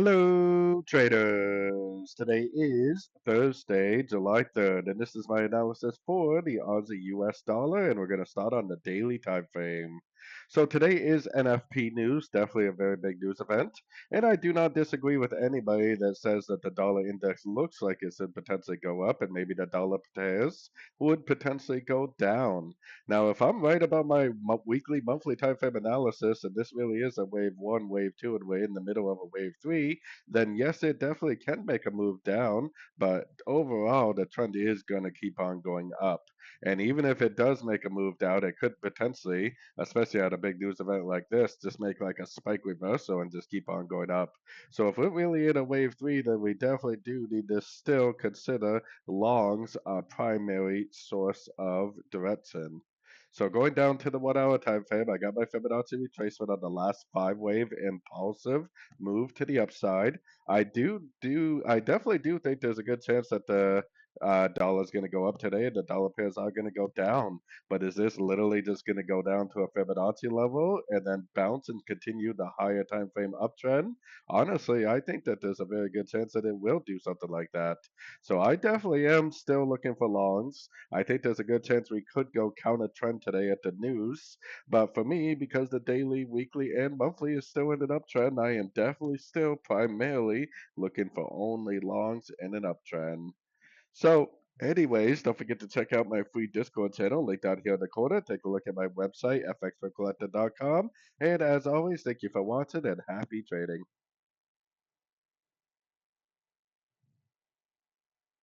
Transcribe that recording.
Hello, traders. Today is Thursday, July 3rd, and this is my analysis for the Aussie US dollar, and we're going to start on the daily time frame. So today is NFP news, definitely a very big news event, and I do not disagree with anybody that says that the dollar index looks like it should potentially go up, and maybe the dollar pairs would potentially go down. Now, if I'm right about my weekly, monthly time frame analysis, and this really is a wave one, wave two, and we're in the middle of a wave three, then yes, it definitely can make a move down. But overall, the trend is going to keep on going up. And even if it does make a move down, it could potentially, especially at a big news event like this, just make like a spike reversal and just keep on going up. So if we're really in a wave three, then we definitely do need to still consider longs our primary source of direction. So going down to the 1 hour time frame, I got my Fibonacci retracement on the last five wave impulsive move to the upside. I definitely do think there's a good chance that the dollar is going to go up today and the dollar pairs are going to go down. But is this literally just going to go down to a Fibonacci level and then bounce and continue the higher time frame uptrend? Honestly, I think that there's a very good chance that it will do something like that. So I definitely am still looking for longs. I think there's a good chance we could go counter trend today at the news. But for me, because the daily, weekly, and monthly is still in an uptrend, I am definitely still primarily looking for only longs in an uptrend. So, anyways, don't forget to check out my free Discord channel, linked down here in the corner. Take a look at my website, fxpipcollector.com. And as always, thank you for watching and happy trading.